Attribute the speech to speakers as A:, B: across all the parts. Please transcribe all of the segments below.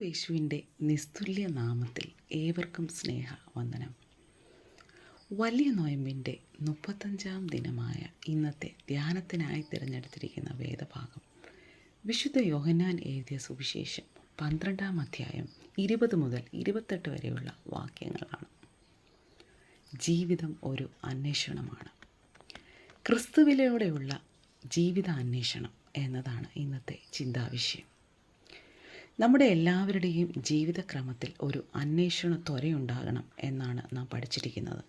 A: യേശുവിൻ്റെ നിസ്തുല്യ നാമത്തിൽ ഏവർക്കും സ്നേഹവന്ദനം. വലിയ നോയമ്പിൻ്റെ 35-ാം ദിനമായ ഇന്നത്തെ ധ്യാനത്തിനായി തിരഞ്ഞെടുത്തിരിക്കുന്ന വേദഭാഗം വിശുദ്ധ യോഹന്നാൻ എഴുതിയ സുവിശേഷം 12-ാം അധ്യായം 20 മുതൽ 28 വരെയുള്ള വാക്യങ്ങളാണ്. ജീവിതം ഒരു അന്വേഷണമാണ്. ക്രിസ്തുവിലൂടെയുള്ള ജീവിത അന്വേഷണം എന്നതാണ് ഇന്നത്തെ ചിന്താവിഷയം. നമ്മുടെ എല്ലാവരുടെയും ജീവിതക്രമത്തിൽ ഒരു അന്വേഷണ ത്വരയുണ്ടാകണം എന്നാണ് നാം പഠിച്ചിരിക്കുന്നത്.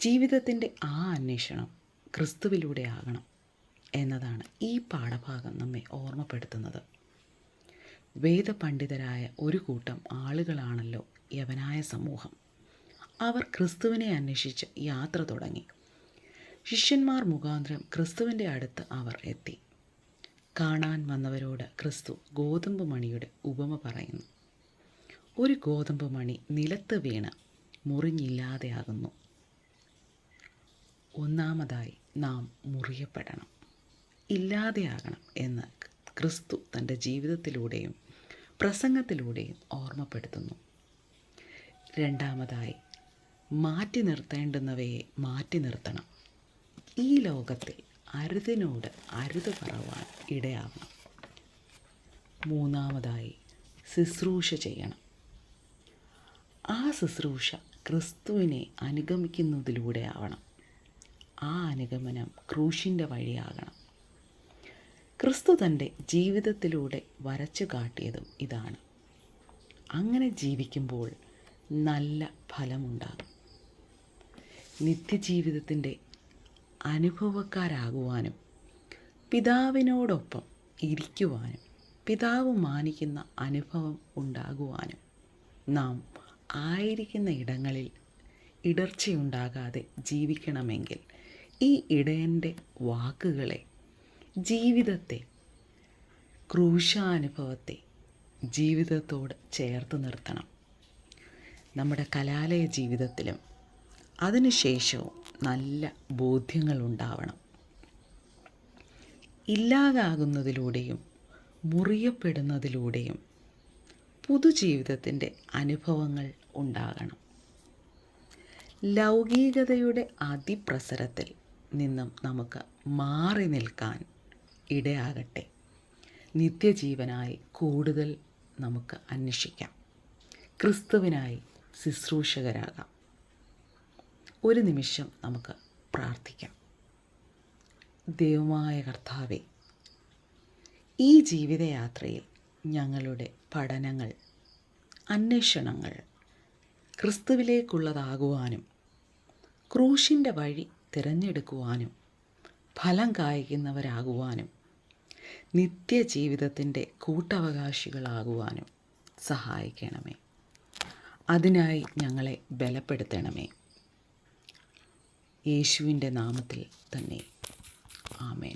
A: ജീവിതത്തിൻ്റെ ആ അന്വേഷണം ക്രിസ്തുവിലൂടെ ആകണം എന്നതാണ് ഈ പാഠഭാഗം നമ്മെ ഓർമ്മപ്പെടുത്തുന്നത്. വേദപണ്ഡിതരായ ഒരു കൂട്ടം ആളുകളാണല്ലോ യവനായ സമൂഹം. അവർ ക്രിസ്തുവിനെ അന്വേഷിച്ച് യാത്ര തുടങ്ങി. ശിഷ്യന്മാർ മുഖാന്തരം ക്രിസ്തുവിൻ്റെ അടുത്ത് അവർ എത്തി. കാണാൻ വന്നവരോട് ക്രിസ്തു ഗോതമ്പ് മണിയുടെ ഉപമ പറയുന്നു. ഒരു ഗോതമ്പ് മണി നിലത്ത് വീണ് മുറിഞ്ഞില്ലാതെയാകുന്നു. ഒന്നാമതായി നാം മുറിയപ്പെടണം, ഇല്ലാതെയാകണം എന്ന് ക്രിസ്തു തൻ്റെ ജീവിതത്തിലൂടെയും പ്രസംഗത്തിലൂടെയും ഓർമ്മപ്പെടുത്തുന്നു. രണ്ടാമതായി മാറ്റി നിർത്തേണ്ടുന്നവയെ മാറ്റി നിർത്തണം. ഈ ലോകത്തിൽ അരുതിനോട് അരുത് പറവാൻ ഇടയാകണം. മൂന്നാമതായി ശുശ്രൂഷ ചെയ്യണം. ആ ശുശ്രൂഷ ക്രിസ്തുവിനെ അനുഗമിക്കുന്നതിലൂടെ ആവണം. ആ അനുഗമനം ക്രൂശിൻ്റെ വഴിയാകണം. ക്രിസ്തു തൻ്റെ ജീവിതത്തിലൂടെ വരച്ചു കാട്ടിയതും ഇതാണ്. അങ്ങനെ ജീവിക്കുമ്പോൾ നല്ല ഫലമുണ്ടാകും. നിത്യജീവിതത്തിൻ്റെ അനുഭവക്കാരാകുവാനും പിതാവിനോടൊപ്പം ഇരിക്കുവാനും പിതാവ് മാനിക്കുന്ന അനുഭവം ഉണ്ടാകുവാനും നാം ആയിരിക്കുന്ന ഇടങ്ങളിൽ ഇടർച്ചയുണ്ടാകാതെ ജീവിക്കണമെങ്കിൽ ഈ ഇടയൻ്റെ വാക്കുകളെ, ജീവിതത്തെ, ക്രൂശാനുഭവത്തെ ജീവിതത്തോട് ചേർത്ത് നിർത്തണം. നമ്മുടെ കലാലയ ജീവിതത്തിലും അതിനുശേഷവും നല്ല ബോധ്യങ്ങൾ ഉണ്ടാവണം. ഇല്ലാതാകുന്നതിലൂടെയും മുറിയപ്പെടുന്നതിലൂടെയും പുതുജീവിതത്തിൻ്റെ അനുഭവങ്ങൾ ഉണ്ടാകണം. ലൗകികതയുടെ അതിപ്രസരത്തിൽ നിന്നും നമുക്ക് മാറി നിൽക്കാൻ ഇടയാകട്ടെ. നിത്യജീവനായി കൂടുതൽ നമുക്ക് അന്വേഷിക്കാം. ക്രിസ്തുവിനായി ശുശ്രൂഷകരാകാം. ഒരു നിമിഷം നമുക്ക് പ്രാർത്ഥിക്കാം. ദൈവമായ കർത്താവേ, ഈ ജീവിതയാത്രയിൽ ഞങ്ങളുടെ പഠനങ്ങൾ, അന്വേഷണങ്ങൾ ക്രിസ്തുവിലേക്കുള്ളതാകുവാനും ക്രൂശിൻ്റെ വഴി തിരഞ്ഞെടുക്കുവാനും ഫലം കായ്ക്കുന്നവരാകുവാനും നിത്യജീവിതത്തിൻ്റെ കൂട്ടവകാശികളാകുവാനും സഹായിക്കണമേ. അതിനായി ഞങ്ങളെ ബലപ്പെടുത്തണമേ. യേശുവിൻ്റെ നാമത്തിൽ തന്നെ. ആമേൻ.